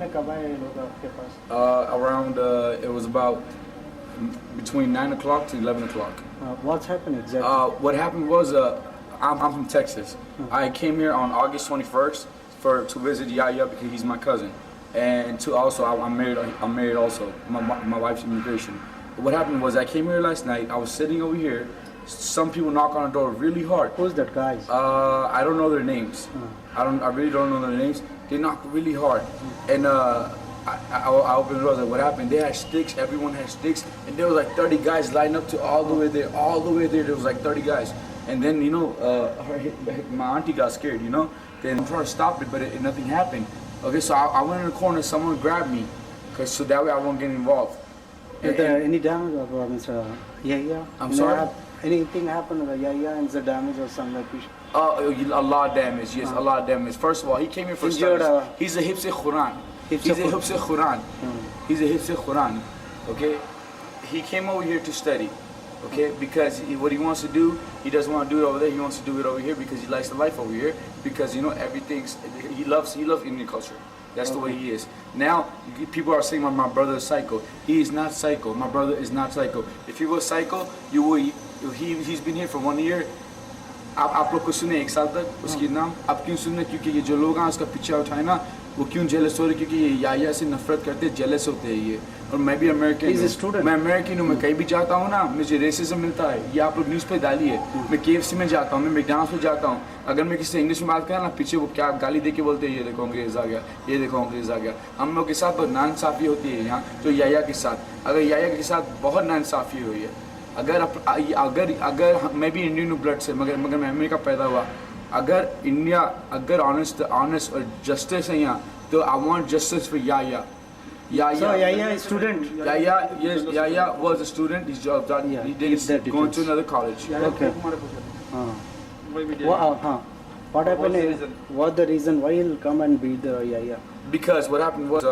में कब आए ये लोग आपके पास? Around it was about between 9 o'clock to 11 o'clock. What's happened exactly? What happened was I'm from Texas. I came here on August 21st to visit Yaya because he's my cousin, and to also I'm married. I'm married also. My wife's immigration. But what happened was I came here last night. I was sitting over here. Some people knock on the door really hard. Who's that guys? I don't know their names. I really don't know their names. They knocked really hard, and I opened the door. Like, what happened? They had sticks. Everyone had sticks, and there was like 30 guys lined up to all the way there. All the way there, there was like 30 guys. And then my auntie got scared. Then I tried to stop it, but nothing happened. Okay, so I went in the corner. Someone grabbed me, so that way I won't get involved. Is there any damage or yeah? I'm sorry? Anything happened? Yeah, and the damage or something like that? A lot of damage. Yes, a lot of damage. First of all, he came here for studies. He's a Hifz Quran. He's a Hifz Quran. He's a Hifz Quran. Okay, he came over here to study. Okay, because what he wants to do, he doesn't want to do it over there. He wants to do it over here because he likes the life over here. Because everything's he loves Indian culture. That's the way he is. Now, people are saying my brother is psycho. He is not psycho. My brother is not psycho. If he was psycho, he's been here for 1 year. आप लोग को सुने 1 साल तक उसकी नाम अब क्यों सुनने क्योंकि ये जो लोग हैं उसका पीछा उठाए ना वो क्यों जेलस हो रहे क्योंकि ये याया से नफरत करते जेलस होते हैं ये और मैं भी अमेरिकन हूँ मैं अमेरिकन हूँ मैं कहीं भी जाता हूँ ना मुझे रेसिज्म मिलता है ये आप लोग न्यूज़ पे डालिए मैं KFC में जाता हूँ मैं मैकडॉनल्ड्स में जाता हूँ अगर मैं किसी से इंग्लिश में बात करें ना पीछे वो क्या गाली दे के बोलते हैं ये देखो अंग्रेज़ आ गया ये देखो अंग्रेज़ आ गया हम लोग के साथ बहुत नाइंसाफ़ी होती है यहाँ जो याया के साथ अगर याया के साथ बहुत नाइंसाफ़ी हुई है अगर मैं भी इंडियन ब्लड से मगर मैं अमेरिका पैदा हुआ अगर ऑनेस्ट और जस्टिस है यहाँ तो I want justice for Yaya So Yaya is student. Yaya was a student. He's going to another college. Okay. What happened? What the reason why he'll come and beat the Yaya? Because what happened was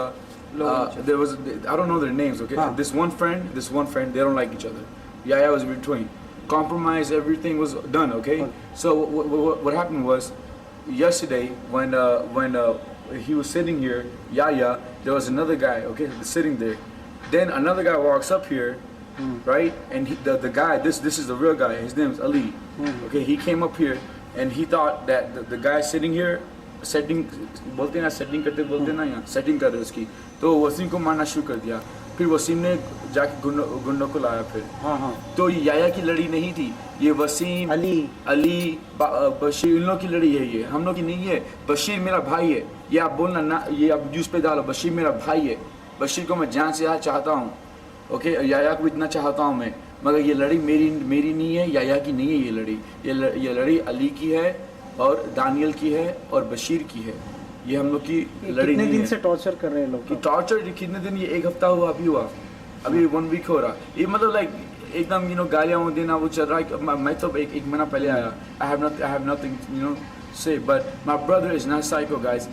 there was I don't know their names. Okay, this one friend, they don't like each other. Yaya was in between. Compromise, everything was done. Okay, so what happened was yesterday when he was sitting here, Yaya, there was another guy, okay, sitting there. Then another guy walks up here, right? And the guy, this is the real guy. His name is Ali. Okay, he came up here and he thought that the guy sitting here, setting बोलते ना setting करते बोलते ना यहाँ setting कर रहे उसकी तो वसीम को मारना शुरू कर दिया फिर वसीम ने जाके गुंडों को लाया फिर तो ये याया की लड़ी नहीं थी ये वसीम अली बशीर इन लोग की लड़ी है ये हम लोग की नहीं है बशीर मेरा भाई है ये आप बोलना ना ये आप न्यूज़ पे डालो बशीर मेरा भाई है बशीर को मैं जान से चाहता हूँ ओके याया को इतना चाहता हूँ मैं मगर ये लड़ी मेरी नहीं है याया की नहीं है ये लड़ी ये लड़ी अली की है और दानियल की है और बशीर की है ये हम लोग की लड़ी कितने दिन से टॉर्चर कर रहे हैं लोग टॉर्चर कितने दिन ये 1 हफ्ता हुआ अभी 1 वीक हो रहा ये मतलब लाइक एकदम गालियाँ देना वो चल रहा है मैं तो एक महीना पहले आया I have nothing say but my brother is not psycho guys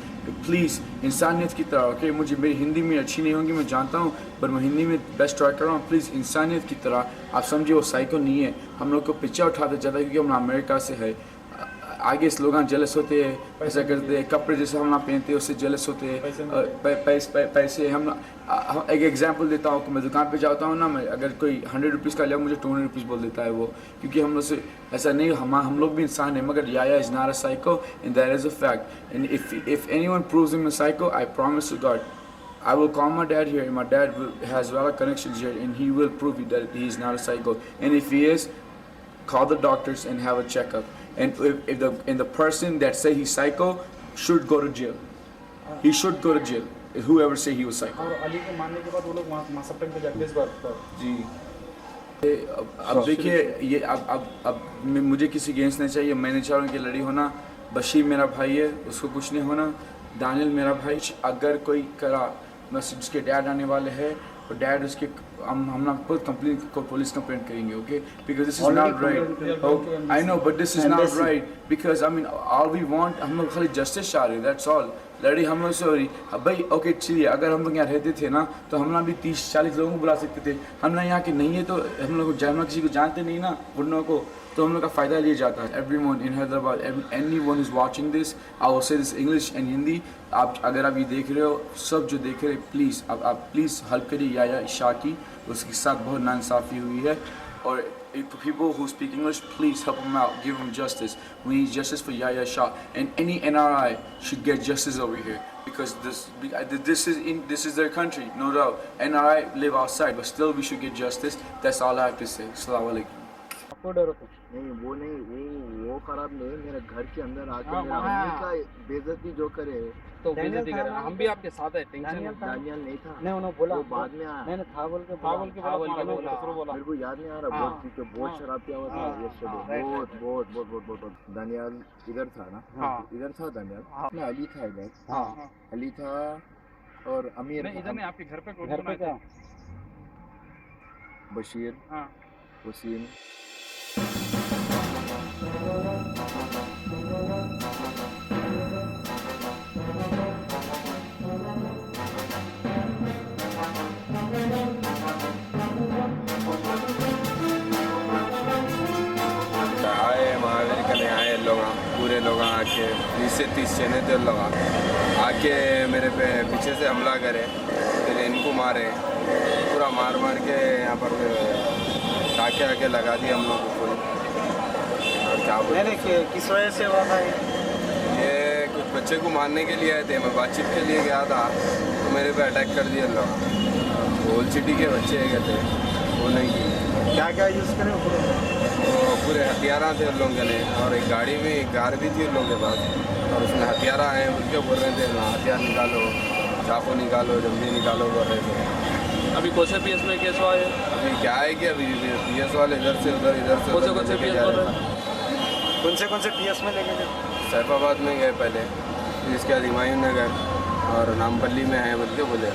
please इंसानियत की तरह ओके मुझे मेरी हिंदी में अच्छी नहीं होंगी मैं जानता हूँ पर मैं हिंदी में बेस्ट ट्राई कर रहा हूँ प्लीज़ इंसानियत की तरह आप समझिए वो साइको नहीं है हम लोग को पीछे उठाते जाता है क्योंकि हम अमेरिका से है आगे इस लोग जेलस होते हैं ऐसा करते हैं कपड़े जैसे हम ना पहनते हैं उससे जेलस होते हैं पैसे हम एक एग्जांपल देता हूँ कि मैं दुकान पे जाता हूँ ना मैं अगर कोई 100 रुपीज़ का लिया मुझे 200 रुपीज़ बोल देता है वो क्योंकि हम लोग से ऐसा नहीं हम लोग भी इंसान हैं मगर Yaya is not a psycho and that is a fact and if anyone proves him a psycho I promise to God I will call my dad here and my dad has a lot of connections here and he will prove that he is not a psycho and if he is call the doctors and have a checkup. And if the person that say he's psycho should go to jail. He should go to jail. Whoever say he was psycho. और अली के मानने के बाद वो लोग वहाँ सप्टेम पे जाते इस बात पर जी अब देखिए ये अब मुझे किसी अगेंस्ट नहीं चाहिए मैं नहीं चाह रहा हूँ कि लड़ी होना बशीर मेरा भाई है उसको कुछ नहीं होना दानियल मेरा भाई अगर कोई करा बस जिसके डैड आने वाले हैं और डैड उसके हम ना कंप्लेंट को पुलिस कंप्लेंट करेंगे, okay, because this is Already not right. complaint- we are going to I know but this is not Embassy. Right because I mean all we want, हम लोग खाली जस्टिस चाह रहे हैं, दैट्स ऑल. लड़ी हम लोग सॉरी भाई, ओके चलिए, अगर हम लोग यहाँ रहते थे ना तो हम लोग भी 30-40 लोगों को बुला सकते थे. हम लोग यहाँ के नहीं है तो हम लोग किसी को जानते नहीं ना गुंडों को, तो हम लोग का फ़ायदा लिया जाता है. Everyone in Hyderabad, anyone is watching this, I will say this English and Hindi. आप अगर आप ये देख रहे हो, सब जो देख रहे हैं, प्लीज़ आप प्लीज़ हेल्प करिए या शाह की, उसके साथ बहुत नाइंसाफ़ी हुई है. और people who speak English, please help them out, give them justice. We need justice for Yahya Shah, and any NRI should get justice over here because this is their country, no doubt. NRI live outside, but still we should get justice. That's all I have to say. Assalamu alaikum. आपको डर होता है? नहीं वो नहीं, वो खराब नहीं, मेरे घर के अंदर आके हाँ, मेरा हाँ। अम्मी का बेइज्जती जो करे. तो Daniel बेइज्जती था करे, ना? हम भी आपके साथ है, टेंशन Daniel मत था? दानियल नहीं था, नहीं उन्होंने बोला वो बाद में आया. मैंने था बोल के हाँ बोल के बोला। बोला, मैंने बोला, दूसरों बोला। मेरे को याद नहीं आ रहा, हाँ। बहुत क्योंकि बहुत हाँ। शराब पिया हुआ था हाँ, yesterday. हाँ, right, बहुत right. बहुत बहुत बहुत बहुत बहुत. दानियल इधर था ना, हाँ। इधर था दानियल. हाँ। ना अली था इधर, हाँ हाँ। अली था और अमीर नहीं था. इधर नहीं, आपके घर पे कौन घर कौन पे आए थे? क्या बशीर, हाँ वसीम. आए महावीर कने आए लोग, पूरे लोग आके 20 से 30 जने थे लोग आके मेरे पे पीछे से हमला करे, फिर इनको मारे, पूरा मार मार के यहाँ पर टाके आके लगा दिए हम लोग को फुल. और क्या बोले, नहीं नहीं किस वजह से हुआ था ये कुछ बच्चे को मारने के लिए आए थे, मैं बातचीत के लिए गया था तो मेरे पे अटैक कर दिए लोग. ओल्ड सिटी के बच्चे गए थे, वो नहीं की, क्या क्या यूज़ करें वो पूरे हथियार थे उन लोगों ने, और एक गाड़ी में एक कार भी थी उन लोगों के पास, और उसमें हथियार आए बोल के बोल रहे थे ना, हथियार निकालो, चाकू निकालो, जल्दी निकालो बोल रहे थे. अभी कौन से पीएस में केस हुआ है? अभी क्या है कि अभी पीएस वाले इधर से उधर, इधर से उधर कौन से लेके PS जा बोल रहे रहे हैं. कौन से पीएस में लेके गए सैफाबाद में गए पहले, फिर इसके बाद हुमायूं नगर और नामपल्ली में हैं बोल के बोले.